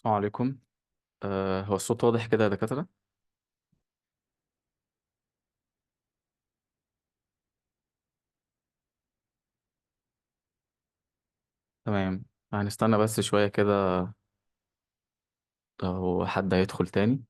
السلام عليكم. هو الصوت واضح كده يا دكاترة؟ تمام. هنستنى بس شوية كده لو حد هيدخل تاني.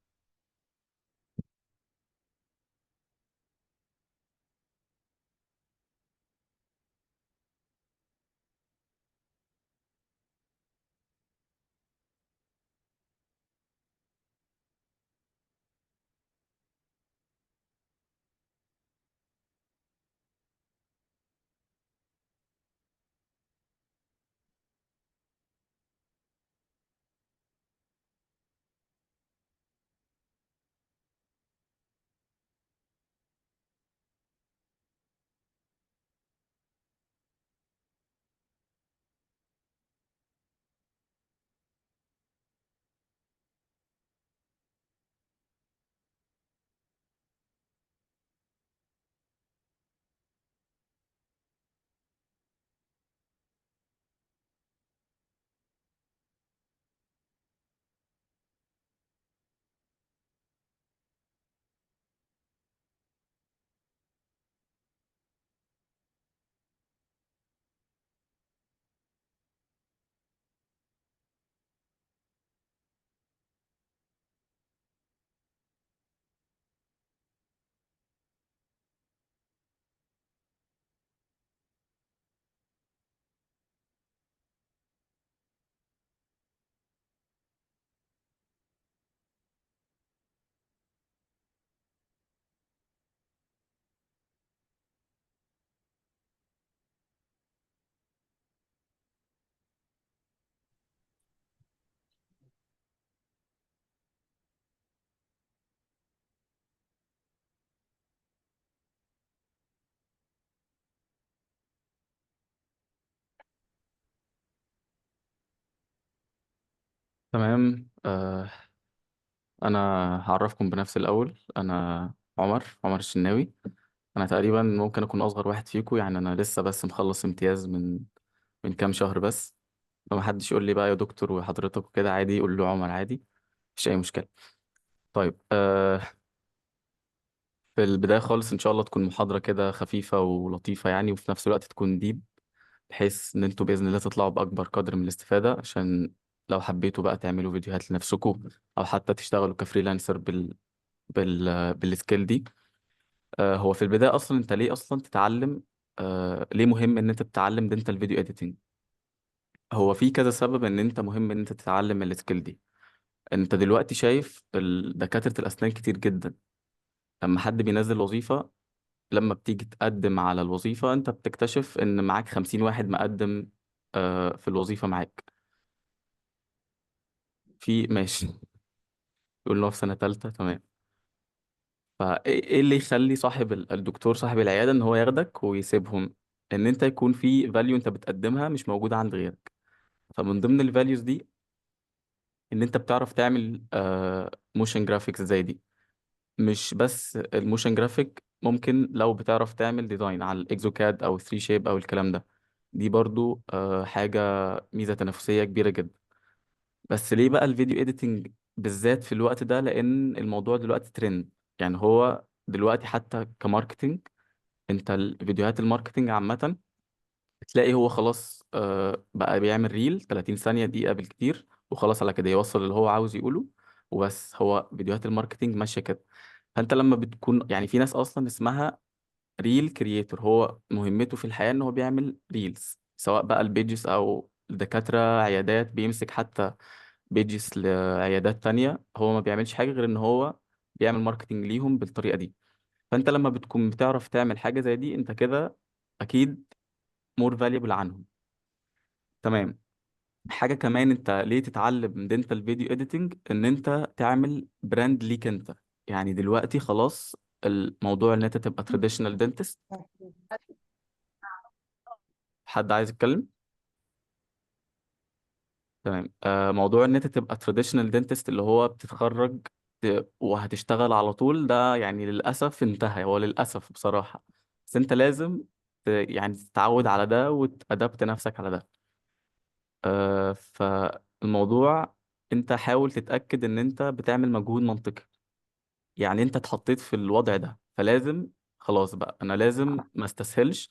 تمام. أنا هعرفكم بنفسي الأول. أنا عمر الشناوي. أنا تقريبا ممكن أكون أصغر واحد فيكم، يعني أنا لسه بس مخلص امتياز من كام شهر بس. لو محدش يقول لي بقى يا دكتور وحضرتك وكده، عادي يقول له عمر عادي، مفيش أي مشكلة. طيب. في البداية خالص إن شاء الله تكون محاضرة كده خفيفة ولطيفة يعني، وفي نفس الوقت تكون ديب، بحيث ان انتوا باذن الله تطلعوا باكبر قدر من الاستفاده، عشان لو حبيتوا بقى تعملوا فيديوهات لنفسكم، او حتى تشتغلوا كفريلانسر بالسكيل دي. هو في البدايه اصلا انت ليه اصلا تتعلم؟ ليه مهم ان انت تتعلم دينتال فيديو اديتنج؟ هو في كذا سبب ان انت مهم ان انت تتعلم السكيل دي. انت دلوقتي شايف دكاتره الاسنان كتير جدا. لما حد بينزل وظيفه، لما بتيجي تقدم على الوظيفه، انت بتكتشف ان معاك 50 واحد مقدم في الوظيفه معاك. ماشي. يقول له في سنة تالتة. تمام. فايه اللي يخلي صاحب الدكتور صاحب العيادة ان هو ياخدك ويسيبهم؟ ان انت يكون في فاليو انت بتقدمها مش موجودة عند غيرك. فمن ضمن الفاليوز دي ان انت بتعرف تعمل موشن جرافيكس زي دي. مش بس الموشن جرافيك، ممكن لو بتعرف تعمل ديزاين على الاكزوكاد او 3 شيب او الكلام ده. دي برضو حاجة، ميزة تنافسية كبيرة جدا. بس ليه بقى الفيديو اديتنج بالذات في الوقت ده؟ لان الموضوع دلوقتي ترند. يعني هو دلوقتي حتى كماركتينج، انت الفيديوهات الماركتينج عامة تلاقي هو خلاص بقى بيعمل ريل 30 ثانية دقيقة بالكتير، وخلاص على كده يوصل اللي هو عاوز يقوله. وبس هو فيديوهات الماركتينج ماشية كده. فانت لما بتكون، يعني في ناس اصلا اسمها ريل كرييتور، هو مهمته في الحياة ان هو بيعمل ريلز، سواء بقى البيجز او الدكاترة عيادات بيمسك حتى بيجز لعيادات تانية. هو ما بيعملش حاجة غير ان هو بيعمل ماركتينج ليهم بالطريقة دي. فانت لما بتكون بتعرف تعمل حاجة زي دي، انت كده اكيد مور فاليبل عنهم. تمام. حاجة كمان انت ليه تتعلم دينتال فيديو اديتنج؟ ان انت تعمل براند ليك انت. يعني دلوقتي خلاص الموضوع ان انت تبقى تراديشنال دنتست. حد عايز يتكلم؟ تمام. موضوع ان انت تبقى تراديشنال دنتست اللي هو بتتخرج وهتشتغل على طول، ده يعني للاسف انتهى. هو للاسف بصراحة. بس انت لازم يعني تتعود على ده وتأدبت نفسك على ده. فالموضوع انت حاول تتأكد ان انت بتعمل مجهود منطقي. يعني انت اتحطيت في الوضع ده، فلازم خلاص بقى انا لازم ما استسهلش،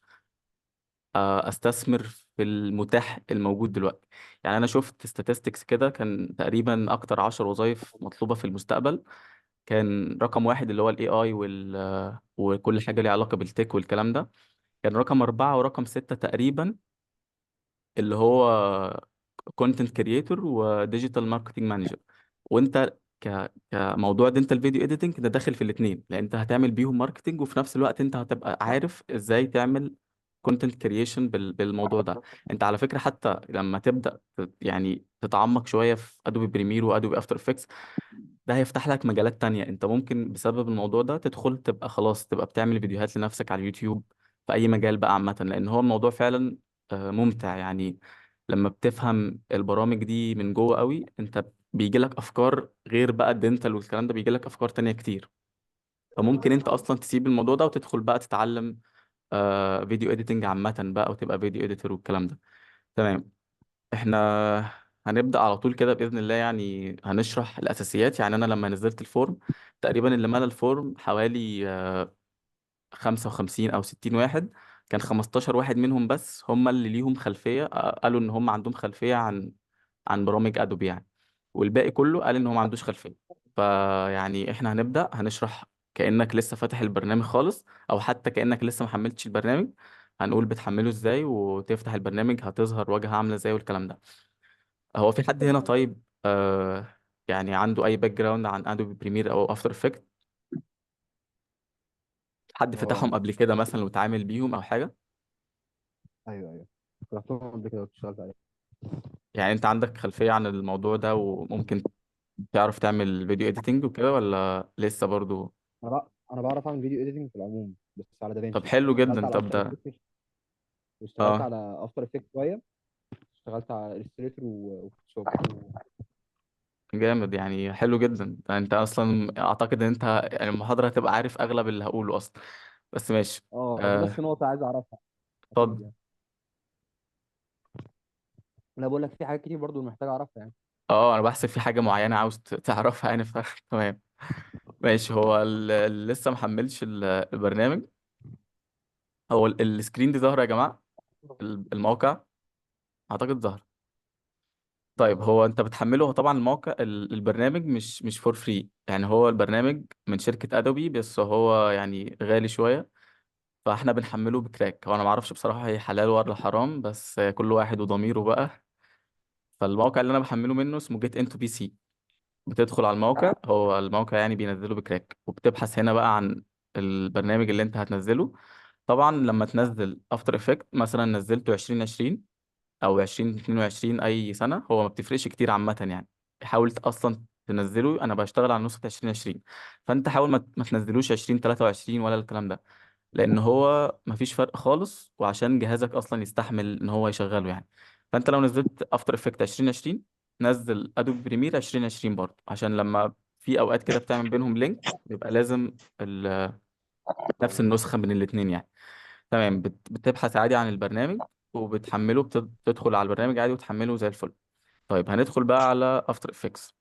استثمر في المتاح الموجود دلوقتي. يعني انا شفت statistics كده، كان تقريبا اكتر 10 وظائف مطلوبة في المستقبل، كان رقم واحد اللي هو الاي اي وكل حاجة ليها علاقة بالتك والكلام ده، كان رقم أربعة، ورقم ستة تقريبا اللي هو كونتنت كريتور وديجيتال ماركتنج مانجر. وانت كموضوع ده، انت الفيديو اديتنج ده داخل في الاثنين، لان انت هتعمل بيهم ماركتنج، وفي نفس الوقت انت هتبقى عارف ازاي تعمل كونتنت كرييشن بالموضوع ده. انت على فكرة حتى لما تبدأ يعني تتعمق شوية في ادوبي بريمير وادوبي افتر افكتس، ده هيفتح لك مجالات تانية. انت ممكن بسبب الموضوع ده تدخل تبقى خلاص تبقى بتعمل فيديوهات لنفسك على اليوتيوب في اي مجال بقى عامة، لان هو الموضوع فعلا ممتع يعني. لما بتفهم البرامج دي من جوه قوي، انت بيجي لك افكار غير بقى الدنتال والكلام ده، بيجي لك افكار تانية كتير. فممكن انت اصلا تسيب الموضوع ده وتدخل بقى تتعلم فيديو اديتنج عامة بقى، وتبقى فيديو اديتور والكلام ده. تمام. احنا هنبدأ على طول كده بإذن الله، يعني هنشرح الأساسيات. يعني أنا لما نزلت الفورم، تقريبا اللي ملى الفورم حوالي 55 أو 60 واحد، كان 15 واحد منهم بس هم اللي ليهم خلفية، قالوا إن هم عندهم خلفية عن برامج أدوبي يعني، والباقي كله قال إن هو ما عندوش خلفية. فيعني إحنا هنبدأ هنشرح كأنك لسه فاتح البرنامج خالص، أو حتى كأنك لسه ما حملتش البرنامج. هنقول بتحمله إزاي، وتفتح البرنامج هتظهر واجهة عاملة إزاي والكلام ده. هو في حد هنا طيب يعني عنده اي باك جراوند عن ادوبي بريمير او افتر افكت؟ حد اه. فتحهم قبل كده مثلا وتعامل بيهم او حاجه؟ ايوه ايوه، رحتهم قبل كده واشتغلت عليه. يعني انت عندك خلفيه عن الموضوع ده، وممكن تعرف تعمل فيديو اديتنج وكده، ولا لسه برضو؟ انا بعرف اعمل فيديو اديتنج في العموم، بس على طب دافنشي. حلو اشتغلت جدا. على طب افتر ده افكت، واشتغلت اه على افتر افكت شويه. اشتغلت على الستريتور وفوتوشوب. جامد يعني، حلو جدا. انت اصلا اعتقد ان انت يعني المحاضره هتبقى عارف اغلب اللي هقوله اصلا، بس ماشي. اه، دي بس نقطه عايز اعرفها اتفضل. اكيد يعني. انا بقول لك في حاجات كتير برضو محتاج اعرفها يعني. اه انا بحسب في حاجه معينه عاوز تعرفها يعني تمام. ماشي. هو لسه محملش البرنامج. هو السكرين دي ظاهرة يا جماعة؟ الموقع أعتقد ظهر. طيب اه. هو أنت بتحمله، هو طبعا الموقع البرنامج مش فور فري يعني، هو البرنامج من شركة أدوبي، بس هو يعني غالي شوية، فاحنا بنحمله بكراك. هو أنا معرفش بصراحة هي حلال ولا حرام، بس كل واحد وضميره بقى. فالموقع اللي أنا بحمله منه اسمه جيت انتو بي سي. بتدخل على الموقع، هو الموقع يعني بينزله بكراك، وبتبحث هنا بقى عن البرنامج اللي انت هتنزله. طبعا لما تنزل افتر افكت مثلا نزلته 2020 او 2022 اي سنه، هو ما بتفرقش كتير عامه يعني. حاول اصلا تنزله، انا بشتغل على نسخه 2020، فانت حاول ما تنزلوش 2023 ولا الكلام ده، لان هو ما فيش فرق خالص، وعشان جهازك اصلا يستحمل ان هو يشغله يعني. فانت لو نزلت افتر افكت 2020، نزل ادوبي بريمير 2020 برضه، عشان لما في اوقات كده بتعمل بينهم لينك، بيبقى لازم نفس النسخه من الاثنين يعني. تمام. بتبحث عادي عن البرنامج وبتحمله، بتدخل على البرنامج عادي وتحمله زي الفل. طيب هندخل بقى على افتر افكتس.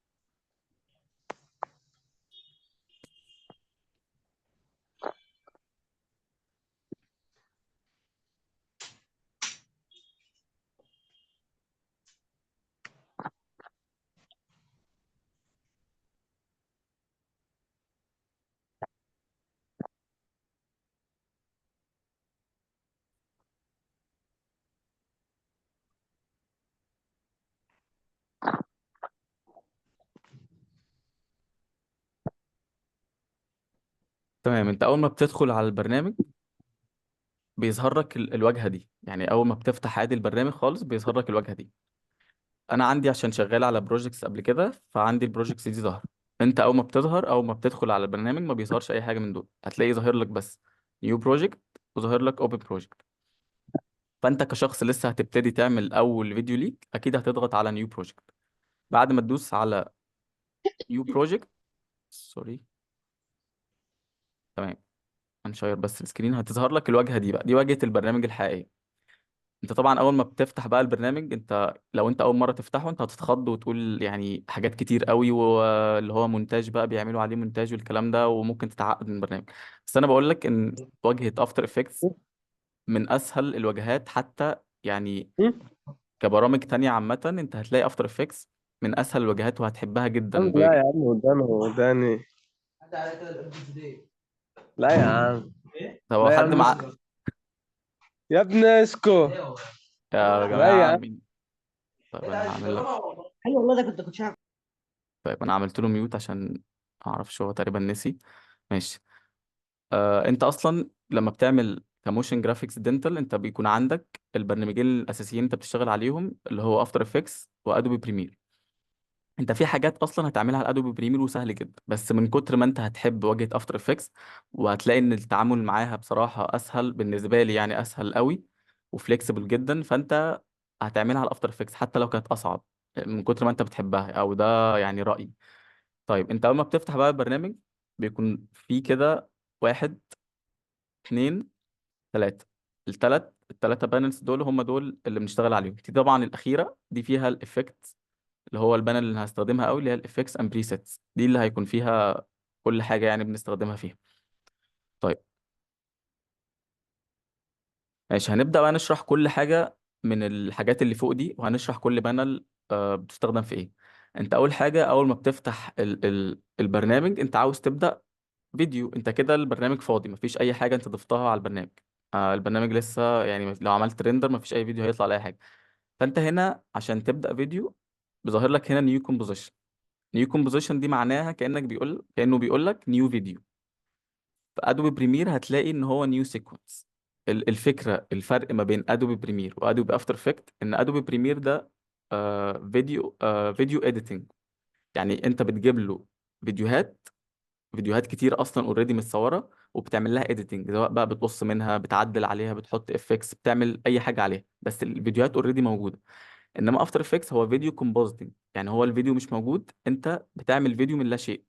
تمام. انت اول ما بتدخل على البرنامج بيظهر لك الواجهه دي، يعني اول ما بتفتح عادي البرنامج خالص بيظهر لك الواجهه دي. انا عندي عشان شغال على بروجيكتس قبل كده، فعندي البروجيكتس دي ظهر. انت اول ما بتظهر، اول ما بتدخل على البرنامج ما بيظهرش اي حاجه من دول، هتلاقي ظاهر لك بس نيو بروجكت، وظاهر لك اوبن بروجكت. فانت كشخص لسه هتبتدي تعمل اول فيديو ليك، اكيد هتضغط على نيو بروجكت. بعد ما تدوس على نيو بروجكت، سوري، تمام، هنشير بس السكرين، هتظهر لك الواجهه دي بقى، دي واجهه البرنامج الحقيقيه. انت طبعا اول ما بتفتح بقى البرنامج، انت لو انت اول مره تفتحه انت هتتخض وتقول يعني حاجات كتير قوي، واللي هو مونتاج بقى بيعملوا عليه مونتاج والكلام ده، وممكن تتعقد من البرنامج. بس انا بقول لك ان واجهه افتر افكتس من اسهل الواجهات حتى يعني. كبرامج تانية عامه انت هتلاقي افتر افكتس من اسهل الواجهات وهتحبها جدا الحمد لله يا عم، وداني. لا يا عم. طب هو لا يا حد عم مع اسكت. يا ابني اسكت. يا لا يا جماعه عم. مين؟ طيب انا هعمل لك. ايوه والله ده كنت شايف. طيب انا عملت له ميوت عشان ما اعرفش، هو تقريبا نسي. ماشي. انت اصلا لما بتعمل كموشن جرافيكس دينتال انت بيكون عندك البرنامجين الاساسيين انت بتشتغل عليهم، اللي هو افتر افكتس وادوبي بريمير. انت في حاجات اصلا هتعملها على ادوبي بريمير وسهل جدا، بس من كتر ما انت هتحب واجهة افتر افكتس وهتلاقي ان التعامل معاها بصراحة اسهل بالنسبة لي، يعني اسهل قوي وفليكسبل جدا، فانت هتعملها على افتر افكتس حتى لو كانت اصعب من كتر ما انت بتحبها، او ده يعني رأيي. طيب انت اول ما بتفتح بقى البرنامج بيكون في كده واحد، اتنين، ثلاثة. التلاتة بانلز دول هم دول اللي بنشتغل عليهم. دي طبعا الأخيرة دي فيها الإفكت، اللي هو البانل اللي هستخدمها قوي، اللي هي الإفكتس أند بريسيتس، دي اللي هيكون فيها كل حاجة يعني بنستخدمها فيها. طيب ماشي، هنبدأ بقى نشرح كل حاجة من الحاجات اللي فوق دي، وهنشرح كل بانل بتستخدم في إيه. أنت أول حاجة، أول ما بتفتح البرنامج أنت عاوز تبدأ فيديو. أنت كده البرنامج فاضي، مفيش أي حاجة أنت ضفتها على البرنامج. البرنامج لسه يعني لو عملت ريندر مفيش أي فيديو هيطلع على أي حاجة. فانت هنا عشان تبدا فيديو بيظهر لك هنا نيو كومبوزيشن. نيو كومبوزيشن دي معناها كانه بيقول لك نيو فيديو. في ادوبي بريمير هتلاقي ان هو نيو سيكونس. الفكره، الفرق ما بين ادوبي بريمير وادوبي افتر افكت ان ادوبي بريمير ده فيديو اديتنج. يعني انت بتجيب له فيديوهات فيديوهات كتير اصلا اوريدي متصوره، وبتعمل لها اديتنج، سواء بقى بتقص منها، بتعدل عليها، بتحط افكتس، بتعمل اي حاجه عليها، بس الفيديوهات اوريدي موجوده. انما افتر افكتس هو فيديو كومبوزيتنج، يعني هو الفيديو مش موجود، انت بتعمل فيديو من لا شيء.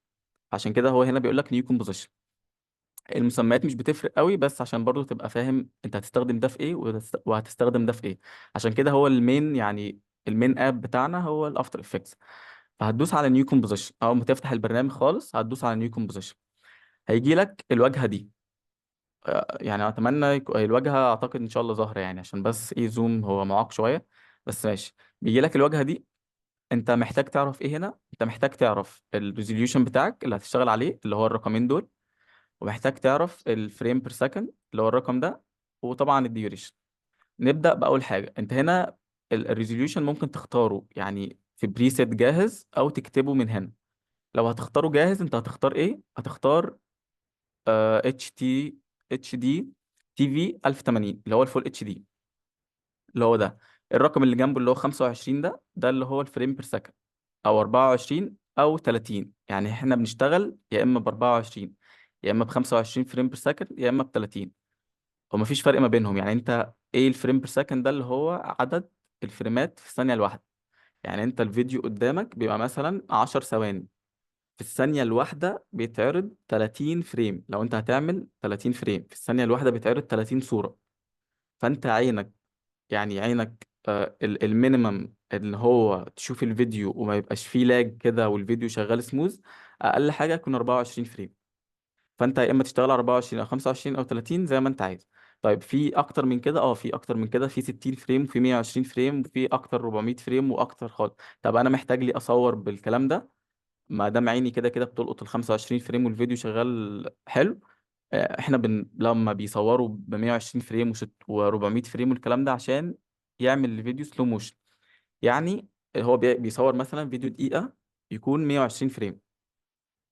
عشان كده هو هنا بيقول لك نيو كومبوزيشن. المسميات مش بتفرق قوي، بس عشان برضو تبقى فاهم انت هتستخدم ده في ايه وهتستخدم ده في ايه. عشان كده هو المين يعني المين اب بتاعنا هو الافتر افكتس. فهتدوس على نيو كومبوزيشن اول ما تفتح البرنامج خالص، هتدوس على نيو كومبوزيشن. هيجي لك الواجهه دي. يعني اتمنى الواجهه اعتقد ان شاء الله ظاهره، يعني عشان بس ايه زوم هو معاق شويه. بس ماشي، بيجي لك الواجهه دي. انت محتاج تعرف ايه هنا؟ انت محتاج تعرف الريزوليوشن بتاعك اللي هتشتغل عليه اللي هو الرقمين دول، ومحتاج تعرف الفريم بير سكند اللي هو الرقم ده، وطبعا الديوريشن. نبدأ بأول حاجة. انت هنا الريزوليوشن ممكن تختاره يعني في بريسيت جاهز او تكتبه من هنا. لو هتختاره جاهز انت هتختار ايه؟ هتختار اتش دي تي في 1080 اللي هو الفول اتش دي، اللي هو ده. الرقم اللي جنبه اللي هو 25 ده اللي هو الفريم بير سكند، او 24 او 30. يعني احنا بنشتغل يا اما ب 24 يا اما ب 25 فريم بير سكند يا اما ب 30. هو مفيش فرق ما بينهم. يعني انت ايه الفريم بير سكند ده؟ اللي هو عدد الفريمات في الثانيه الواحده. يعني انت الفيديو قدامك بيبقى مثلا 10 ثواني، في الثانيه الواحده بيتعرض 30 فريم. لو انت هتعمل 30 فريم في الثانيه الواحده بيتعرض 30 صوره. فانت عينك، يعني عينك المينيمم ان هو تشوف الفيديو وما يبقاش فيه لاج كده والفيديو شغال سموز، اقل حاجه يكون 24 فريم. فانت يا اما تشتغل على 24 او 25 او 30 زي ما انت عايز. طيب في اكتر من كده؟ في اكتر من كده، في 60 فريم وفي 120 فريم وفي اكتر 400 فريم واكتر خالص. طب انا محتاج لي اصور بالكلام ده، ما دام عيني كده كده بتلقط ال 25 فريم والفيديو شغال حلو. احنا لما بيصوروا ب 120 فريم و400 فريم والكلام ده عشان يعمل الفيديو سلو موشن. يعني هو بيصور مثلا فيديو دقيقة يكون 120 فريم،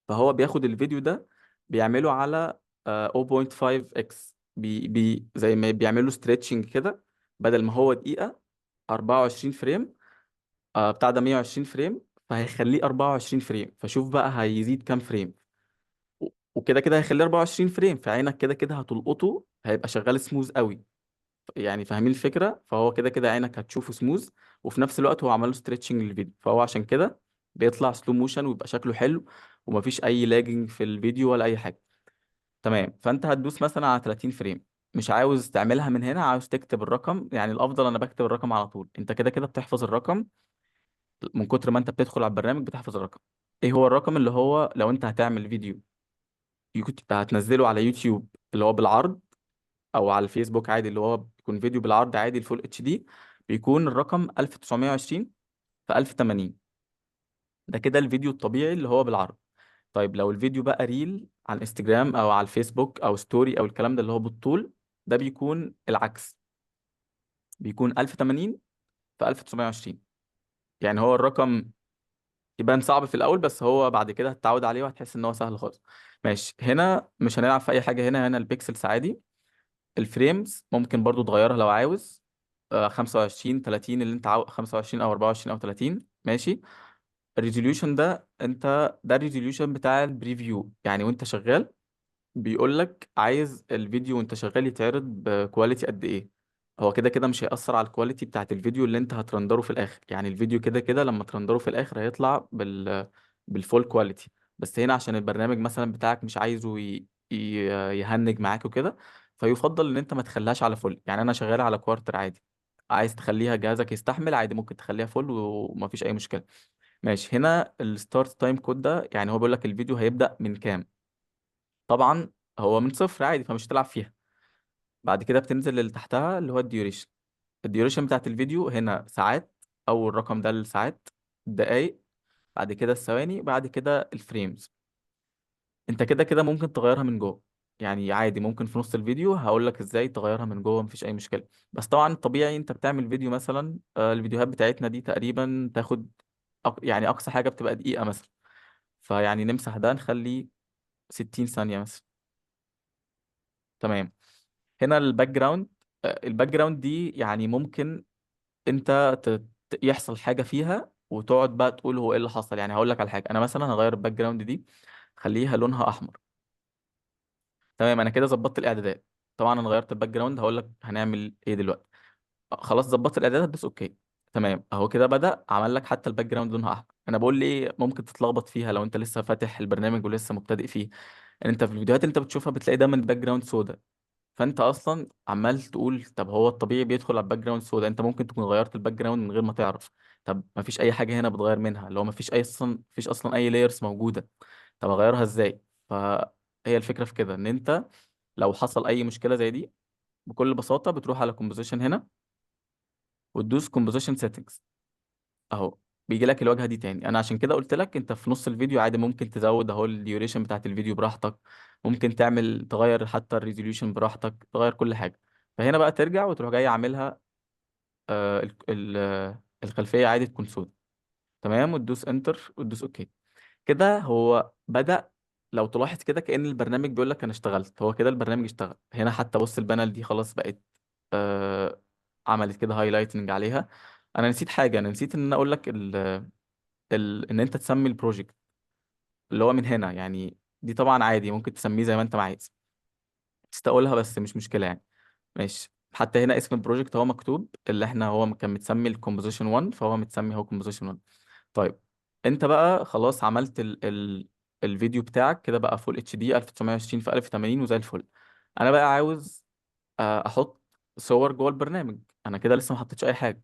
فهو بياخد الفيديو ده بيعمله على 0.5 اكس، زي ما بيعملوا ستريتشنج كده. بدل ما هو دقيقة 24 فريم، بتاع ده 120 فريم، فهيخليه 24 فريم. فشوف بقى هيزيد كام فريم. وكده كده هيخليه 24 فريم، فعينك كده كده هتلقطه هيبقى شغال سموز قوي. يعني فاهمين الفكرة؟ فهو كده كده عينك هتشوفه سموز، وفي نفس الوقت هو عمل له ستريتشنج للفيديو، فهو عشان كده بيطلع سلو موشن ويبقى شكله حلو، ومفيش اي لاجنج في الفيديو ولا اي حاجة. تمام. فانت هتدوس مثلا على 30 فريم. مش عاوز تعملها من هنا، عاوز تكتب الرقم، يعني الافضل انا بكتب الرقم على طول. انت كده كده بتحفظ الرقم من كتر ما انت بتدخل على البرنامج بتحفظ الرقم. ايه هو الرقم؟ اللي هو لو انت هتعمل فيديو هتنزله على يوتيوب اللي هو بالعرض، او على الفيسبوك عادي اللي هو بيكون فيديو بالعرض عادي الفول اتش دي، بيكون الرقم 1920 في 1080. ده كده الفيديو الطبيعي اللي هو بالعرض. طيب لو الفيديو بقى ريل على الانستجرام او على الفيسبوك او ستوري او الكلام ده اللي هو بالطول، ده بيكون العكس، بيكون 1080 في 1920. يعني هو الرقم يبان صعب في الاول، بس هو بعد كده هتتعود عليه وهتحس ان هو سهل خالص. ماشي، هنا مش هنلعب في اي حاجه، هنا البيكسلز عادي. الفريمز ممكن برضو تغيرها لو عاوز، 25 30 اللي انت 25 او 24 او 30 ماشي. الريزوليوشن ده ده الريزوليوشن بتاع البريفيو، يعني وانت شغال بيقول لك عايز الفيديو وانت شغال يتعرض بكواليتي قد ايه. هو كده كده مش هيأثر على الكواليتي بتاعت الفيديو اللي انت هترندره في الاخر، يعني الفيديو كده كده لما ترندره في الاخر هيطلع بالفول كواليتي. بس هنا عشان البرنامج مثلا بتاعك مش عايزه يهنج معاك وكده، فيفضل ان انت ما تخليهاش على فول. يعني انا شغال على كوارتر عادي، عايز تخليها جهازك يستحمل عادي ممكن تخليها فول ومفيش اي مشكلة. ماشي، هنا الستارت تايم كود ده يعني هو بيقول لك الفيديو هيبدأ من كام. طبعا هو من صفر عادي فمش هتلعب فيها. بعد كده بتنزل اللي تحتها اللي هو الديوريشن. الديوريشن بتاعت الفيديو هنا ساعات، اول رقم ده الساعات، دقايق، بعد كده الثواني، بعد كده الفريمز. انت كده كده ممكن تغيرها من جوه، يعني عادي ممكن في نص الفيديو هقول لك ازاي تغيرها من جوه مفيش اي مشكله. بس طبعا طبيعي انت بتعمل فيديو مثلا، الفيديوهات بتاعتنا دي تقريبا تاخد يعني اقصى حاجه بتبقى دقيقه مثلا، فيعني نمسح ده نخليه 60 ثانيه مثلا. تمام. هنا الباك جراوند، الباك جراوند دي يعني ممكن انت يحصل حاجه فيها وتقعد بقى تقول هو ايه اللي حصل. يعني هقول لك على حاجه، انا مثلا هغير الباك جراوند دي خليها لونها احمر. تمام، انا كده ظبطت الاعدادات. طبعا انا غيرت الباك جراوند، هقول لك هنعمل ايه دلوقتي. خلاص ظبطت الاعدادات، هتدوس اوكي. تمام اهو كده بدأ عمل لك حتى الباك جراوند لونها احمر. انا بقول ليه ممكن تتلخبط فيها لو انت لسه فاتح البرنامج ولسه مبتدئ فيه، ان انت في الفيديوهات اللي انت بتشوفها بتلاقي دايما الباك جراوند سودا. فانت اصلا عمال تقول طب هو الطبيعي بيدخل على الباك جراوند سودا، انت ممكن تكون غيرت الباك جراوند من غير ما تعرف. طب ما فيش اي حاجه هنا بتغير منها، اللي هو ما فيش اي اصلا، مفيش اصلا اي لايرز موجوده. طب اغيرها ازاي؟ فهي الفكره في كده، ان انت لو حصل اي مشكله زي دي بكل بساطه بتروح على كومبوزيشن هنا وتدوس كومبوزيشن سيتنجز اهو. بيجي لك الواجهه دي تاني. انا عشان كده قلت لك انت في نص الفيديو عادي ممكن تزود اهو الديوريشن بتاعت الفيديو براحتك، ممكن تعمل تغير حتى الريزوليوشن براحتك، تغير كل حاجه. فهنا بقى ترجع وتروح جاي عاملها الخلفيه عادي تكون سود. تمام، وتدوس انتر وتدوس اوكي. كده هو بدأ. لو تلاحظ كده كأن البرنامج بيقول لك انا اشتغلت، هو كده البرنامج اشتغل. هنا حتى بص البانل دي خلاص بقت آه عملت كده هايلايتنج عليها. انا نسيت حاجه، انا نسيت ان انا اقول لك ان انت تسمي البروجكت اللي هو من هنا. يعني دي طبعا عادي ممكن تسميه زي ما انت ما عايز، تستقولها بس مش مشكله يعني. ماشي، حتى هنا اسم البروجكت هو مكتوب، اللي احنا هو كان متسمي الكومبوزيشن 1 فهو متسمي هو كومبوزيشن 1. طيب انت بقى خلاص عملت الفيديو بتاعك كده بقى فول اتش دي 1920 في 1080 وزي الفل. انا بقى عاوز احط صور جوه البرنامج. انا كده لسه ما حطيتش اي حاجه.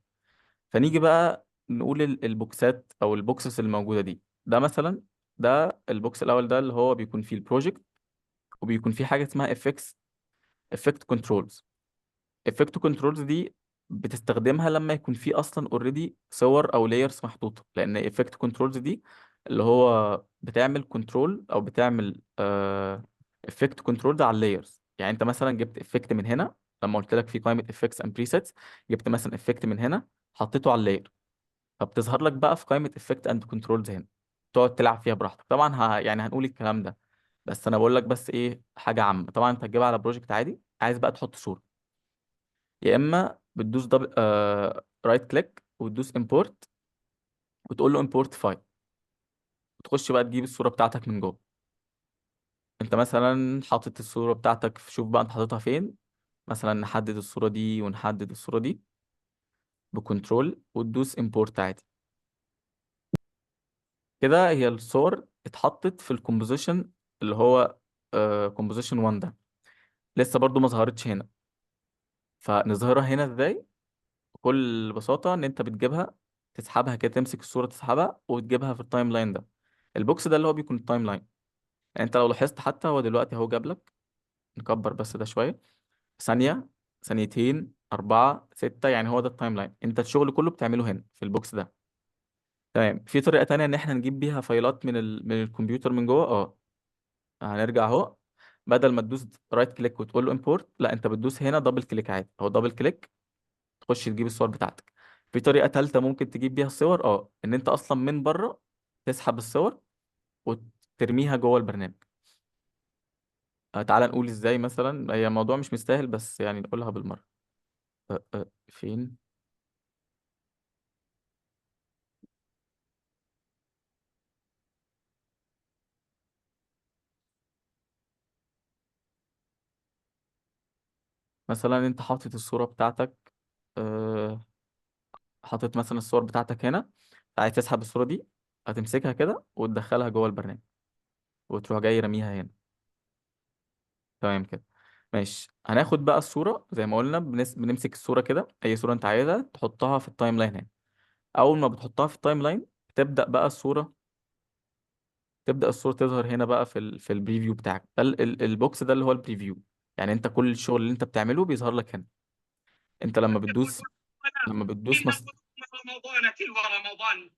فنيجي بقى نقول البوكسات او البوكسز الموجوده دي. ده مثلا، ده البوكس الاول ده اللي هو بيكون فيه البروجكت، وبيكون فيه حاجه اسمها افكت كنترولز. افكت كنترولز دي بتستخدمها لما يكون في اصلا اوريدي صور او لايرز محطوطه، لان افكت كنترولز دي اللي هو بتعمل كنترول او بتعمل افكت كنترولز على اللايرز. يعني انت مثلا جبت افكت من هنا، لما قلت لك في قائمه افكتس اند بريسيتس، جبت مثلا افكت من هنا حطيته على اللاير، فبتظهر لك بقى في قائمه افكت اند كنترولز هنا، تقعد تلعب فيها براحتك. طبعا يعني هنقول الكلام ده، بس انا بقول لك بس ايه حاجه عامه. طبعا انت هتجيبها على بروجكت عادي، عايز بقى تحط صوره، يا اما بتدوس دبل رايت كليك وتدوس امبورت وتقول له امبورت فايل، وتخش بقى تجيب الصوره بتاعتك من جوه. انت مثلا حاطط الصوره بتاعتك، شوف بقى انت حاططها فين. مثلا نحدد الصوره دي ونحدد الصوره دي بكنترول وتدوس امبورت عادي. كده هي الصور اتحطت في الكومبوزيشن اللي هو كومبوزيشن 1 ده. لسه برضو ما ظهرتش هنا. فنظهرها هنا ازاي؟ بكل بساطة ان انت بتجيبها، تسحبها كده، تمسك الصورة تسحبها وتجيبها في التايم لاين ده. البوكس ده اللي هو بيكون التايم لاين. يعني انت لو لاحظت حتى هو دلوقتي اهو جاب لك، نكبر بس ده شوية، ثانية، ثانيتين، أربعة، ستة، يعني هو ده التايم لاين. انت الشغل كله بتعمله هنا في البوكس ده. تمام. في طريقة تانية ان احنا نجيب بيها فايلات من الكمبيوتر من جوه. هنرجع اهو. بدل ما تدوس رايت كليك وتقول له امبورت، لا انت بتدوس هنا دبل كليك عادي، او دبل كليك تخش تجيب الصور بتاعتك. في طريقة تالتة ممكن تجيب بيها الصور، ان انت اصلا من بره تسحب الصور وترميها جوه البرنامج. تعال نقول ازاي مثلا، هي الموضوع مش مستاهل بس يعني نقولها بالمرة. فين؟ مثلا انت حاطط الصورة بتاعتك، أه، حاطط مثلا الصور بتاعتك هنا، عايز تسحب الصورة دي، هتمسكها كده وتدخلها جوه البرنامج وتروح جاي رميها هنا. تمام كده. ماشي. هناخد بقى الصورة زي ما قلنا، بنمسك الصورة كده، أي صورة أنت عايزها تحطها في التايم لاين هنا. أول ما بتحطها في التايم لاين تبدأ بقى الصورة، تبدأ الصورة تظهر هنا بقى في البريفيو بتاعك ده، البوكس ده اللي هو البريفيو. يعني أنت كل الشغل اللي أنت بتعمله بيظهر لك هنا. أنت لما بتدوس، لما بتدوس إن مس... رمضان تلو رمضان.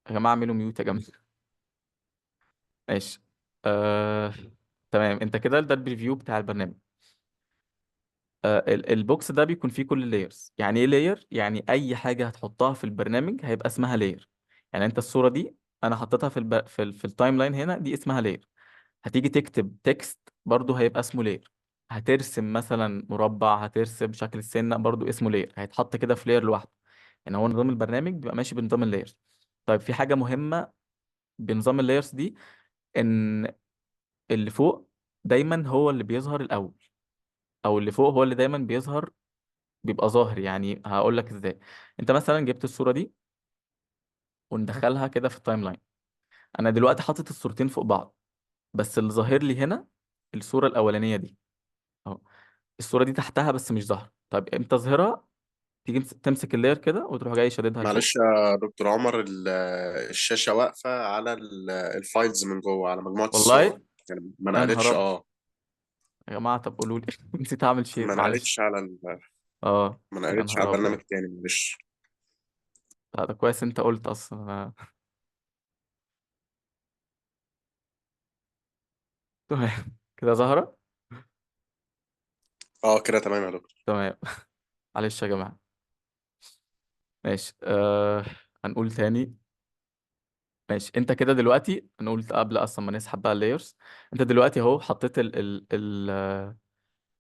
يا جماعة اعملوا ميوت يا جماعة. ماشي. آه... تمام. أنت كده ده البريفيو بتاع البرنامج. البوكس ده بيكون فيه كل اللايرز. يعني ايه لاير؟ يعني اي حاجه هتحطها في البرنامج هيبقى اسمها لاير. يعني انت الصوره دي انا حطيتها في التايم لاين هنا، دي اسمها لاير. هتيجي تكتب تكست برضو هيبقى اسمه لاير. هترسم مثلا مربع، هترسم شكل السنه، برضو اسمه لاير، هيتحط كده في لاير لوحده. يعني هو نظام البرنامج بيبقى ماشي بنظام اللايرز. طيب في حاجه مهمه بنظام اللايرز دي، ان اللي فوق دايما هو اللي بيظهر الاول، او اللي فوق هو اللي دايما بيبقى ظاهر. يعني هقول لك ازاي. انت مثلا جبت الصوره دي وندخلها كده في التايم لاين. انا دلوقتي حاطط الصورتين فوق بعض، بس اللي ظاهر لي هنا الصوره الاولانيه دي اهو. الصوره دي تحتها بس مش ظاهره. طيب امتى اظهرها؟ تيجي تمسك اللاير كده وتروح جاي شاددها لفوق. معلش يا دكتور عمر، الشاشة واقفة على الفايلز من جوه، على مجموعة الصور. والله. يعني ما يا نهار نقلتش. أبيض. اه يا جماعه طب قولوا لي. نسيت اعمل شير، ما معلش. نقلتش على اه. ما يا نقلتش على نهار البرنامج ابيض. تاني، معلش. لا ده كويس انت قلت اصلا تمام كده ظاهره. اه كده تمام يا دكتور. تمام. معلش يا جماعه. ماشي. هنقول تاني. ماشي. انت كده دلوقتي، انا قلت قبل اصلا ما نسحب بقى اللايرز، انت دلوقتي اهو حطيت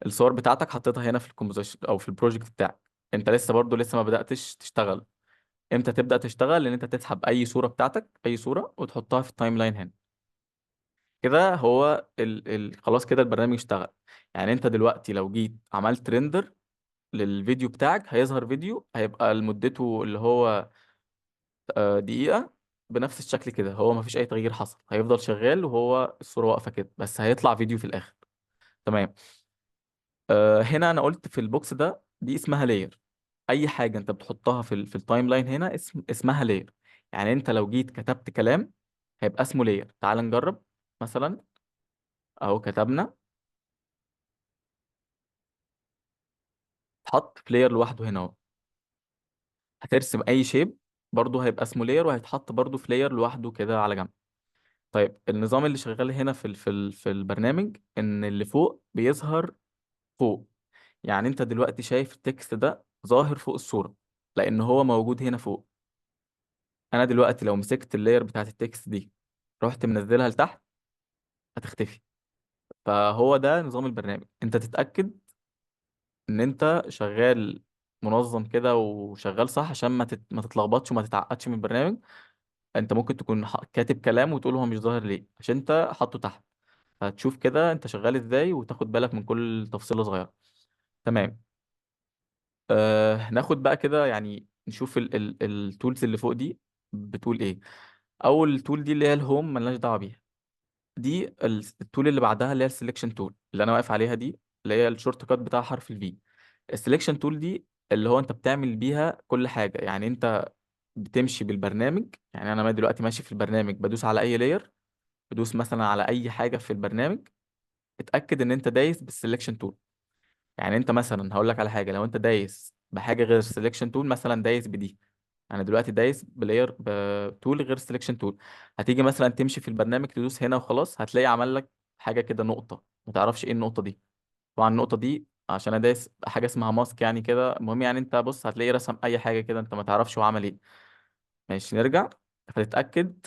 الصور بتاعتك، حطيتها هنا في الكومبوزيشن او في البروجكت بتاعك. انت لسه برضو لسه ما بدأتش تشتغل. امتى تبدأ تشتغل؟ ان انت تسحب اي صورة بتاعتك، اي صورة، وتحطها في التايم لاين هنا. كده هو خلاص كده البرنامج اشتغل. يعني انت دلوقتي لو جيت عملت ريندر للفيديو بتاعك، هيظهر فيديو هيبقى مدته اللي هو دقيقة، بنفس الشكل كده، هو مفيش أي تغيير حصل، هيفضل شغال وهو الصورة واقفة كده، بس هيطلع فيديو في الآخر. تمام. هنا أنا قلت في البوكس ده دي اسمها لاير. أي حاجة أنت بتحطها في التايم لاين هنا اسمها لاير. يعني أنت لو جيت كتبت كلام هيبقى اسمه لاير. تعال نجرب. مثلا أهو كتبنا، اتحط في لاير لوحده هنا أهو. هترسم أي شيب برضه هيبقى اسمه لاير، وهيتحط برضه في لاير لوحده كده على جنب. طيب النظام اللي شغال هنا في البرنامج ان اللي فوق بيظهر فوق. يعني انت دلوقتي شايف التكست ده ظاهر فوق الصورة لان هو موجود هنا فوق. انا دلوقتي لو مسكت اللاير بتاعت التكست دي رحت منزلها لتحت هتختفي. فهو ده نظام البرنامج. انت تتأكد ان انت شغال منظم كده وشغال صح، عشان ما تتلخبطش وما تتعقدش من البرنامج. انت ممكن تكون كاتب كلام وتقول هو مش ظاهر ليه، عشان انت حاطه تحت. هتشوف كده انت شغال ازاي وتاخد بالك من كل تفصيلة صغيرة. تمام. ناخد بقى كده يعني نشوف التولز اللي فوق دي بتقول ايه. اول تول دي اللي هي الهوم، ملناش دعوة بيها. دي التول اللي بعدها اللي هي السلكشن تول اللي انا واقف عليها دي، اللي هي الشورت كات بتاع حرف الفي. السلكشن تول دي اللي هو انت بتعمل بيها كل حاجه. يعني انت بتمشي بالبرنامج، يعني انا دلوقتي ماشي في البرنامج بدوس على اي لاير، بدوس مثلا على اي حاجه في البرنامج، اتاكد ان انت دايس بالسلكشن تول. يعني انت مثلا هقول لك على حاجه، لو انت دايس بحاجه غير سلكشن تول، مثلا دايس بدي، انا دلوقتي دايس بلاير بتول غير سلكشن تول، هتيجي مثلا تمشي في البرنامج تدوس هنا وخلاص، هتلاقي عمل لك حاجه كده نقطه، ما تعرفش ايه النقطه دي. طبعا النقطه دي عشان انا دايس حاجه اسمها ماسك يعني كده، المهم يعني انت بص هتلاقي رسم اي حاجه كده انت ما تعرفش هو عمل ايه. ماشي نرجع. فتتاكد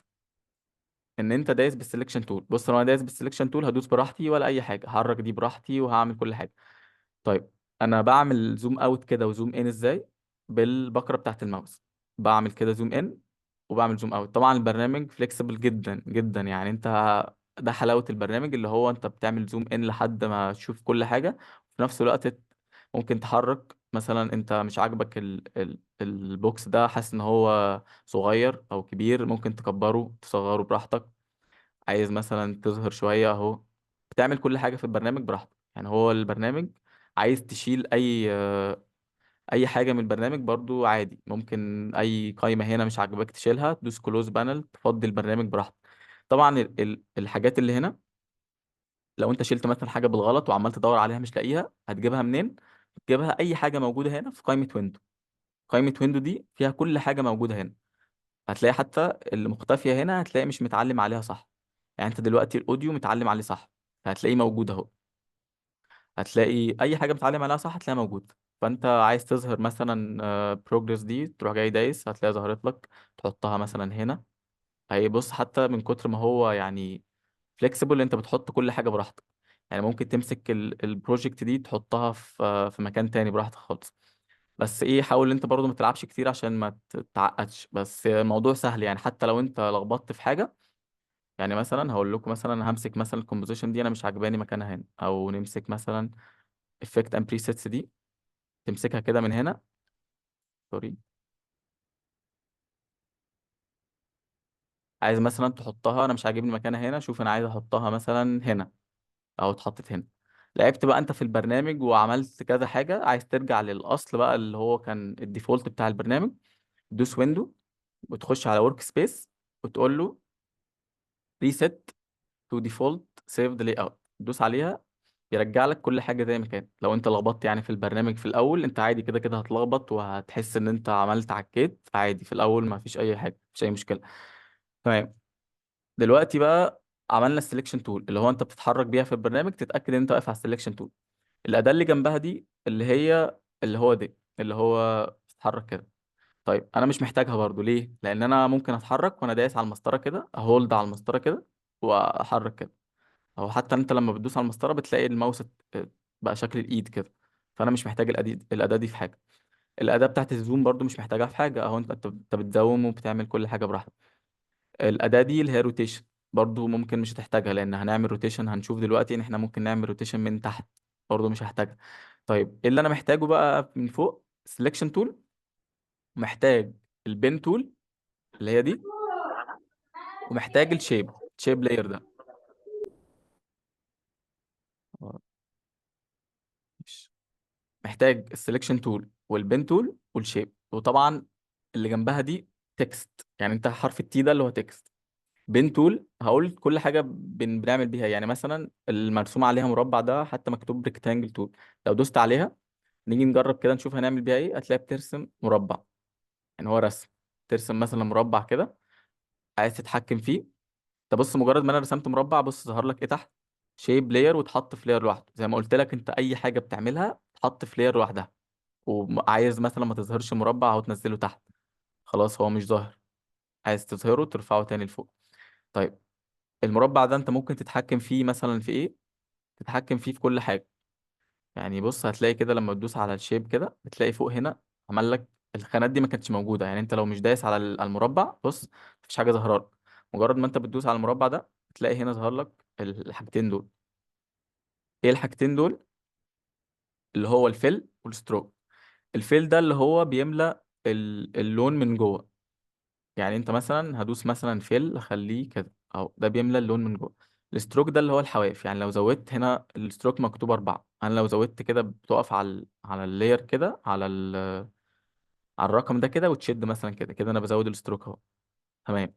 ان انت دايس بالسلكشن تول. بص لو انا دايس بالسلكشن تول هدوس براحتي ولا اي حاجه، هحرك دي براحتي وهعمل كل حاجه. طيب انا بعمل زوم اوت كده وزوم ان ازاي؟ بالبكره بتاعت الماوس، بعمل كده زوم ان وبعمل زوم اوت. طبعا البرنامج فليكسيبل جدا جدا، يعني انت ده حلاوه البرنامج اللي هو انت بتعمل زوم ان لحد ما تشوف كل حاجه، وفي نفس الوقت ممكن تحرك. مثلا انت مش عاجبك البوكس ده، حاسس ان هو صغير او كبير، ممكن تكبره تصغره براحتك. عايز مثلا تظهر شوية اهو، بتعمل كل حاجة في البرنامج براحتك. يعني هو البرنامج عايز تشيل اي حاجة من البرنامج برضو عادي، ممكن اي قائمة هنا مش عاجباك تشيلها، تدوس كلوز بانل تفضي البرنامج براحتك. طبعا الحاجات اللي هنا لو انت شلت مثلا حاجة بالغلط وعمال تدور عليها مش لاقيها، هتجيبها منين؟ تجيبها اي حاجة موجودة هنا في قائمة ويندو. قائمة ويندو دي فيها كل حاجة موجودة هنا، هتلاقي حتى اللي مختفية هنا هتلاقي مش متعلم عليها صح. يعني انت دلوقتي الاوديو متعلم عليه صح، هتلاقيه موجود اهو. هتلاقي اي حاجة متعلم عليها صح هتلاقيها موجود. فانت عايز تظهر مثلا بروجرس دي، تروح جاي دايس هتلاقيها ظهرت لك، تحطها مثلا هنا. هي بص حتى من كتر ما هو يعني فليكسيبل، انت بتحط كل حاجة براحتك. يعني ممكن تمسك البروجكت دي تحطها في مكان تاني براحتك خالص. بس ايه، حاول انت برضو ما تلعبش كتير عشان ما تتعقدش، بس الموضوع سهل يعني حتى لو انت لخبطت في حاجة. يعني مثلا هقول لكم، مثلا همسك مثلا الكومبوزيشن دي انا مش عجباني مكانها هنا، او نمسك مثلا افكت اند بريسيتس دي، تمسكها كده من هنا. سوري. عايز مثلا تحطها، انا مش عاجبني مكانها هنا، شوف انا عايز احطها مثلا هنا، او اتحطت هنا. لعبت بقى انت في البرنامج وعملت كذا حاجة، عايز ترجع للاصل بقى اللي هو كان الديفولت بتاع البرنامج، دوس ويندو وتخش على ورك سبيس وتقول له ريست تو ديفولت سيفد لاي اوت، دوس عليها يرجع لك كل حاجه زي ما كانت. لو انت لخبطت يعني في البرنامج في الاول، انت عادي كده كده هتلخبط وهتحس ان انت عملت عكيت عادي في الاول، ما فيش اي حاجه، مفيش اي مشكله. تمام. دلوقتي بقى عملنا السلكشن تول اللي هو انت بتتحرك بيها في البرنامج، تتاكد ان انت واقف على السلكشن تول. الاداه اللي جنبها دي اللي هي اللي هو دي اللي هو بتتحرك كده. طيب انا مش محتاجها برضو، ليه؟ لان انا ممكن اتحرك وانا دايس على المسطره كده، اهولد على المسطره كده واحرك كده، او حتى انت لما بتدوس على المسطره بتلاقي الماوس بقى شكل الايد كده. فانا مش محتاج الاداه دي في حاجه. الاداه بتاعت الزوم برضو مش محتاجها في حاجه، اهو انت بتزوم وبتعمل كل حاجه براحتك. الاداه دي اللي هي روتيشن برضو ممكن مش هتحتاجها، لان هنعمل روتيشن، هنشوف دلوقتي ان احنا ممكن نعمل روتيشن من تحت، برضو مش هحتاجها. طيب ايه اللي انا محتاجه بقى من فوق؟ سelection تول، محتاج البين تول اللي هي دي، ومحتاج الشيب لاير ده. ماشي. محتاج السلكشن تول والبين تول والشيب، وطبعا اللي جنبها دي تكست، يعني انت حرف التي ده اللي هو تكست. بين تول هقول كل حاجه بنعمل بيها، يعني مثلا المرسوم عليها مربع ده حتى مكتوب ريكتانجل تول، لو دوست عليها نيجي نجرب كده نشوف هنعمل بيها ايه، هتلاقي بترسم مربع. يعني هو رسم، ترسم مثلا مربع كده، عايز تتحكم فيه. تبص مجرد ما انا رسمت مربع، بص ظهر لك ايه تحت؟ شيب لاير، وتحط في لاير لوحده. زي ما قلت لك انت اي حاجه بتعملها تحط في لاير لوحدها. وعايز مثلا ما تظهرش مربع او تنزله تحت، خلاص هو مش ظاهر، عايز تظهره ترفعه تاني لفوق. طيب المربع ده انت ممكن تتحكم فيه مثلا في ايه؟ تتحكم فيه في كل حاجه. يعني بص هتلاقي كده لما تدوس على الشيب كده بتلاقي فوق هنا عمل لك الخانات دي ما كانتش موجوده. يعني انت لو مش دايس على المربع، بص مفيش حاجه ظاهره لك. مجرد ما انت بتدوس على المربع ده تلاقي هنا ظهر لك الحاجتين دول. ايه الحاجتين دول؟ اللي هو الفيل والستروك. الفيل ده اللي هو بيملى اللون من جوه. يعني انت مثلا هدوس مثلا فيل اخليه كده، اهو ده بيملى اللون من جوه. الستروك ده اللي هو الحواف، يعني لو زودت هنا الستروك مكتوب 4، أنا لو زودت كده بتقف على اللاير كده، على الرقم ده كده، وتشد مثلا كده كده، أنا بزود الستروك أهو. تمام.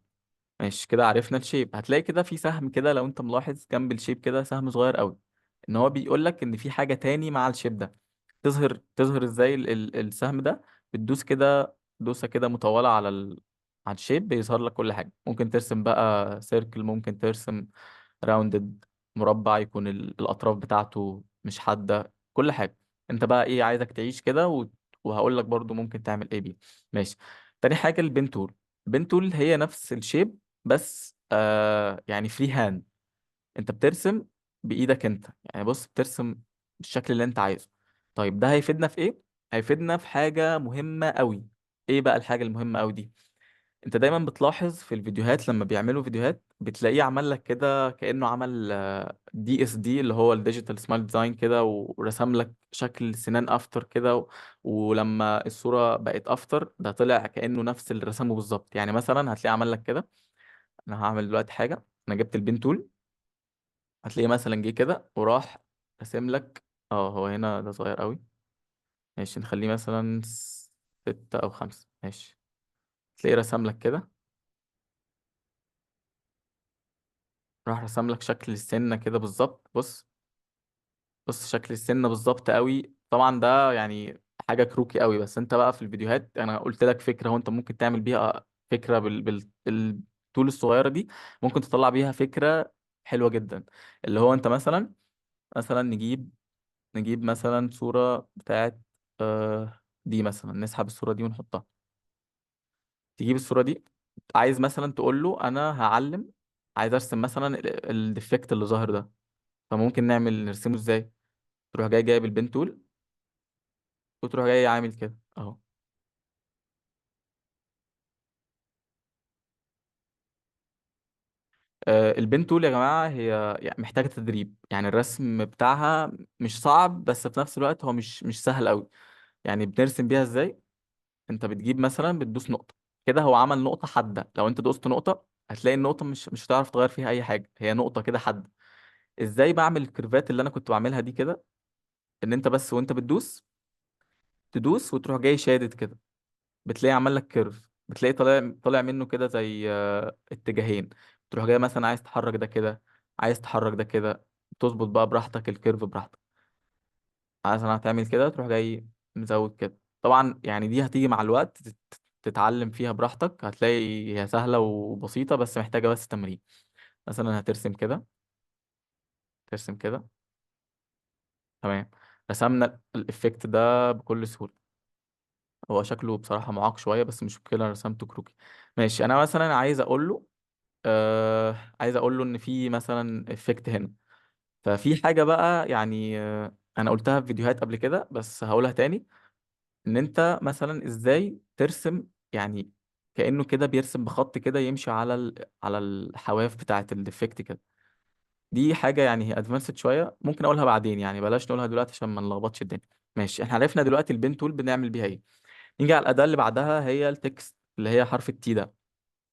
ماشي كده، عرفنا الشيب. هتلاقي كده في سهم كده، لو أنت ملاحظ جنب الشيب كده سهم صغير قوي، إن هو بيقول لك إن في حاجة تاني مع الشيب ده. تظهر إزاي السهم ده؟ بتدوس كده دوسة كده مطولة على الشيب، بيظهر لك كل حاجة. ممكن ترسم بقى سيركل، ممكن ترسم راوندد، مربع يكون الأطراف بتاعته مش حادة، كل حاجة. انت بقى ايه عايزك تعيش كده وهقول لك برضو ممكن تعمل ايه بيه. ماشي. تاني حاجة البين تول. البين تول هي نفس الشيب، بس يعني فري هاند. انت بترسم بايدك انت، يعني بص بترسم بالشكل اللي انت عايزه. طيب ده هيفيدنا في ايه؟ هيفيدنا في حاجة مهمة قوي. ايه بقى الحاجة المهمة قوي دي؟ انت دايما بتلاحظ في الفيديوهات لما بيعملوا فيديوهات بتلاقيه عمل لك كده كأنه عمل DSD، اللي هو الديجيتال سمايل ديزاين كده، ورسم لك شكل سنان افتر كده ولما الصورة بقت افتر ده طلع كأنه نفس اللي رسمه بالظبط. يعني مثلا هتلاقيه عمل لك كده. انا هعمل دلوقتي حاجة، انا جبت البين تول، هتلاقيه مثلا جه كده وراح رسم لك. اه هو هنا ده صغير قوي. ماشي نخليه مثلا 6 أو 5. ماشي. تلاقيه رسم لك كده، راح رسم لك شكل السنة كده بالظبط. بص بص شكل السنة بالظبط قوي. طبعا ده يعني حاجة كروكي قوي، بس انت بقى في الفيديوهات انا قلت لك فكرة، وانت ممكن تعمل بيها فكرة بالطول الصغيرة دي، ممكن تطلع بيها فكرة حلوة جدا. اللي هو انت مثلا نجيب مثلا صورة بتاعت دي مثلا، نسحب الصورة دي ونحطها. تجيب الصورة دي، عايز مثلا تقول له انا عايز ارسم مثلا الديفكت اللي ظاهر ده. فممكن نرسمه ازاي؟ تروح جايب البين تول، وتروح جاي عامل كده اهو. البين تول يا جماعة هي يعني محتاجة تدريب، يعني الرسم بتاعها مش صعب، بس في نفس الوقت هو مش سهل قوي. يعني بنرسم بيها ازاي؟ انت بتجيب مثلا بتدوس نقطة كده، هو عمل نقطة حادة. لو انت دوست نقطة هتلاقي النقطة مش هتعرف تغير فيها اي حاجة، هي نقطة كده حادة. ازاي بعمل الكيرفات اللي انا كنت بعملها دي كده؟ ان انت بس وانت تدوس وتروح جاي شادد كده، بتلاقي عمل لك كيرف، بتلاقي طالع منه كده زي اتجاهين. تروح جاي مثلا عايز تحرك ده كده، عايز تحرك ده كده، تظبط بقى براحتك الكيرف براحتك. عايز انا هتعمل كده، تروح جاي مزود كده. طبعا يعني دي هتيجي مع الوقت، تتعلم فيها براحتك، هتلاقي هي سهلة وبسيطة، بس محتاجة بس تمرين. مثلا هترسم كده، ترسم كده. تمام. رسمنا الإفكت ده بكل سهولة. هو شكله بصراحة معاق شوية، بس مش مشكلة، رسمته كروكي. ماشي. أنا مثلا عايز اقول له ان في مثلا افكت هنا. ففي حاجه بقى يعني انا قلتها في فيديوهات قبل كده بس هقولها تاني. ان انت مثلا ازاي ترسم، يعني كانه كده بيرسم بخط كده يمشي على الحواف بتاعه الديفكت كده. دي حاجه يعني هي ادفانسد شويه، ممكن اقولها بعدين، يعني بلاش نقولها دلوقتي عشان ما نلخبطش الدنيا. ماشي. احنا عرفنا دلوقتي البين تول بنعمل بيها ايه. نيجي على الاداه اللي بعدها، هي التكست اللي هي حرف التي ده.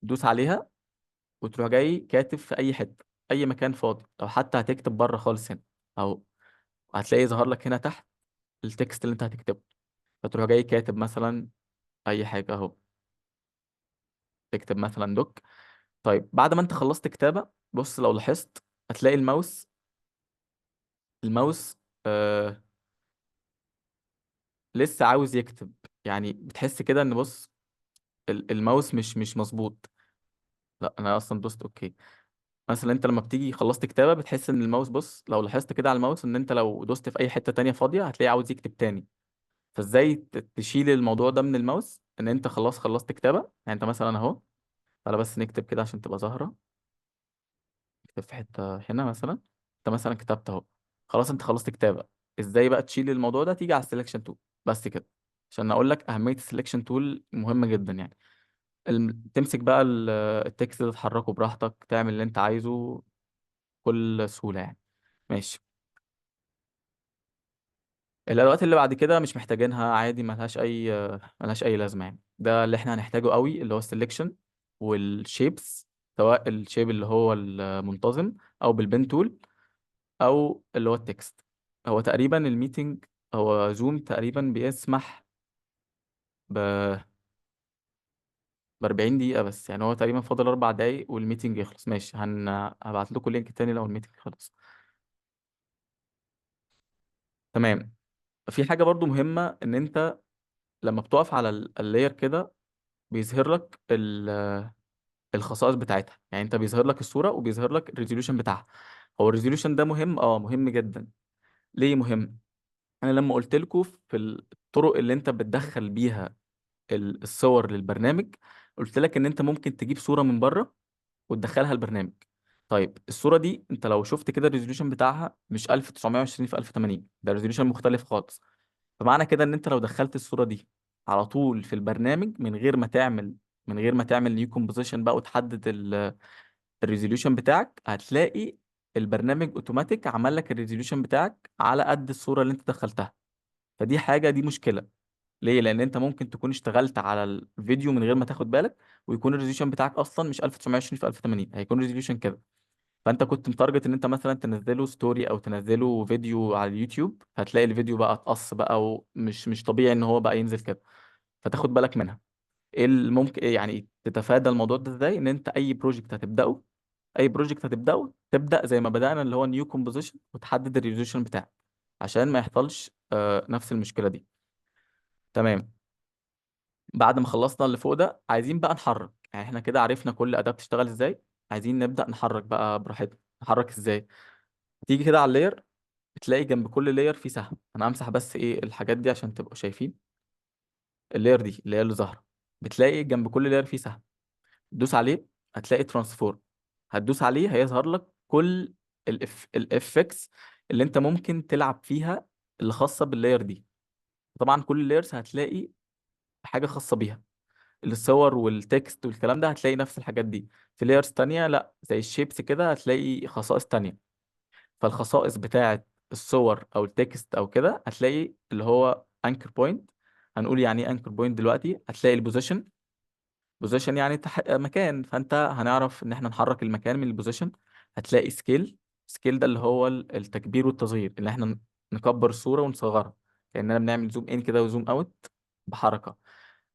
دوس عليها وتروح جاي كاتب في اي حته، اي مكان فاضي، او حتى هتكتب بره خالص هنا اهو. هتلاقي ظهر لك هنا تحت التكست اللي انت هتكتبه. فتروح جاي كاتب مثلا اي حاجه اهو. تكتب مثلا دوك. طيب بعد ما انت خلصت كتابه، بص لو لاحظت هتلاقي الماوس آه لسه عاوز يكتب. يعني بتحس كده ان بص الماوس مش مظبوط. لا انا اصلا دوست اوكي. مثلا انت لما بتيجي خلصت كتابه بتحس ان الماوس، بص لو لاحظت كده على الماوس، ان انت لو دوست في اي حته تانية فاضيه هتلاقيه عاوز يكتب تاني. فازاي تشيل الموضوع ده من الماوس؟ ان انت خلاص خلصت كتابه، يعني انت مثلا اهو، تعالى بس نكتب كده عشان تبقى ظاهره. اكتب في حته هنا مثلا. انت مثلا كتبت اهو، خلاص انت خلصت كتابه. ازاي بقى تشيل الموضوع ده؟ تيجي على السلكشن تول بس كده. عشان اقول لك اهميه السلكشن تول مهمه جدا يعني. تمسك بقى التكست ده تحركه براحتك، تعمل اللي انت عايزه بكل سهوله يعني. ماشي. الادوات اللي بعد كده مش محتاجينها عادي، ملهاش اي لازمه يعني. ده اللي احنا هنحتاجه قوي، اللي هو السلكشن والشيبس. سواء الشيب اللي هو المنتظم، او بالبن تول، او اللي هو التكست. هو تقريبا الميتنج، هو زوم تقريبا بيسمح ب 40 دقيقة بس، يعني هو تقريبا فاضل 4 دقايق والميتنج يخلص. ماشي، هبعت لكم لينك تاني لو الميتنج خلص. تمام. في حاجة برضو مهمة، ان انت لما بتقف على اللاير كده بيظهر لك الخصائص بتاعتها. يعني انت بيظهر لك الصورة وبيظهر لك الريزوليوشن بتاعها. هو الريزوليوشن ده مهم، مهم جدا. ليه مهم؟ انا لما قلت لكم في الطرق اللي انت بتدخل بيها الصور للبرنامج، قلت لك ان انت ممكن تجيب صورة من بره وتدخلها البرنامج. طيب الصورة دي انت لو شفت كده الريزوليوشن بتاعها مش 1920 في 1080، ده ريزوليوشن مختلف خالص. فمعنى كده ان انت لو دخلت الصورة دي على طول في البرنامج من غير ما تعمل نيو كومبوزيشن بقى وتحدد الريزوليوشن بتاعك، هتلاقي البرنامج اوتوماتيك عمل لك الريزوليوشن بتاعك على قد الصورة اللي انت دخلتها. دي مشكلة. ليه؟ لان انت ممكن تكون اشتغلت على الفيديو من غير ما تاخد بالك، ويكون الريزوليوشن بتاعك اصلا مش 1920 في 1080، هيكون ريزوليوشن كده. فانت كنت متارجت ان انت مثلا تنزله ستوري او تنزله فيديو على اليوتيوب، هتلاقي الفيديو بقى اتقص بقى، ومش مش طبيعي ان هو بقى ينزل كده. فتاخد بالك منها. ايه اللي ممكن يعني تتفادى الموضوع ده ازاي؟ ان انت اي بروجكت هتبداه تبدا زي ما بدانا، اللي هو نيو كومبوزيشن، وتحدد الريزولوشن بتاعك عشان ما يحصلش نفس المشكله دي. تمام. بعد ما خلصنا اللي فوق ده، عايزين بقى نحرك. يعني احنا كده عرفنا كل اداة بتشتغل ازاي، عايزين نبدأ نحرك بقى براحتنا. نحرك ازاي؟ تيجي كده على اللاير، بتلاقي جنب كل لاير في سهم. انا امسح بس ايه الحاجات دي عشان تبقوا شايفين. اللاير دي اللي هي اللي ظاهرة، بتلاقي جنب كل لاير في سهم. تدوس عليه، هتلاقي ترانسفورم. هتدوس عليه هيظهر لك كل الافكتس اللي انت ممكن تلعب فيها، اللي خاصة باللاير دي. طبعا كل اللايرز هتلاقي حاجة خاصة بيها. الصور والتكست والكلام ده هتلاقي نفس الحاجات دي. في لايرز تانية لا، زي الشيبس كده هتلاقي خصائص تانية. فالخصائص بتاعة الصور او التكست او كده هتلاقي اللي هو انكر بوينت. هنقول يعني ايه انكر بوينت دلوقتي. هتلاقي البوزيشن. بوزيشن يعني مكان، فانت هنعرف ان احنا نحرك المكان من البوزيشن. هتلاقي سكيل. سكيل ده اللي هو التكبير والتصغير، اللي احنا نكبر الصورة ونصغرها، كأننا بنعمل زوم ان كده وزوم اوت بحركة.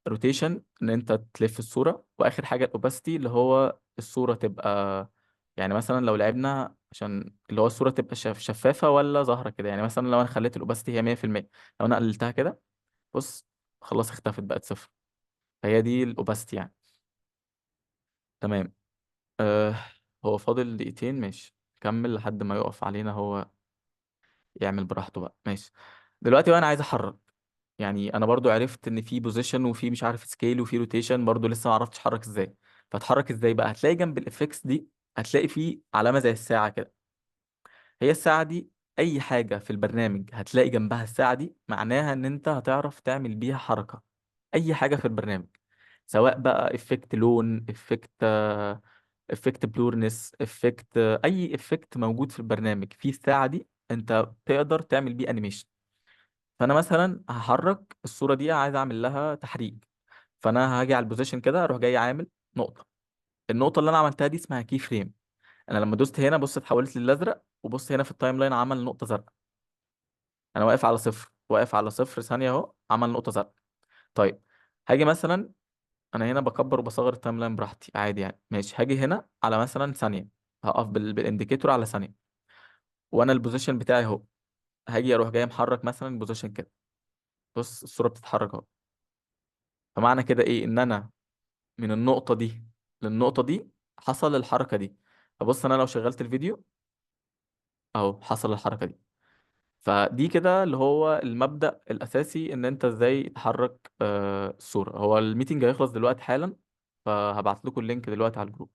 روتيشن ان انت تلف الصورة. واخر حاجة الاوباسيتي، اللي هو الصورة تبقى، يعني مثلا لو لعبنا عشان اللي هو الصورة تبقى شفافة ولا ظاهرة كده. يعني مثلا لو انا خليت الاوباسيتي هي 100%، لو انا قللتها كده، بص، خلاص اختفت بقت صفر. فهي دي الاوباسيتي يعني. تمام. أه هو فاضل دقيقتين، ماشي. كمل لحد ما يقف علينا هو، يعمل براحته بقى. ماشي. دلوقتي بقى انا عايز احرك. يعني انا برضو عرفت ان في بوزيشن وفي مش عارف سكيل وفي روتيشن، برضو لسه ما عرفتش احرك ازاي. فاتحرك ازاي بقى؟ هتلاقي جنب الافكس دي، هتلاقي في علامة زي الساعة كده. هي الساعة دي، اي حاجة في البرنامج هتلاقي جنبها الساعة دي معناها ان انت هتعرف تعمل بيها حركة. اي حاجة في البرنامج، سواء بقى افكت لون، افكت بلورنس، اي افكت موجود في البرنامج في الساعة دي، انت تقدر تعمل بيه انيميشن. فانا مثلا هحرك الصورة دي، عايز اعمل لها تحريك. فانا هاجي على البوزيشن كده، اروح جاي عامل نقطة. النقطة اللي انا عملتها دي اسمها كي فريم. انا لما دوست هنا، بص اتحولت للازرق، وبص هنا في التايم لاين عمل نقطة زرقاء. انا واقف على صفر، واقف على صفر ثانية اهو، عمل نقطة زرقاء. طيب، هاجي مثلا، انا هنا بكبر وبصغر التايم لاين براحتي عادي يعني. ماشي، هاجي هنا على مثلا ثانية، هقف بالانديكيتور على ثانية، وانا البوزيشن بتاعي اهو. هاجي اروح جاي محرك مثلا البوزيشن كده، بص الصورة بتتحرك اهو. فمعنى كده ايه؟ ان انا من النقطة دي للنقطة دي حصل الحركة دي. فبص انا لو شغلت الفيديو اهو، حصل الحركة دي. فدي كده اللي هو المبدأ الأساسي إن أنت إزاي تحرك الصورة. هو الميتنج هيخلص دلوقتي حالا، فهبعت لكم اللينك دلوقتي على الجروب.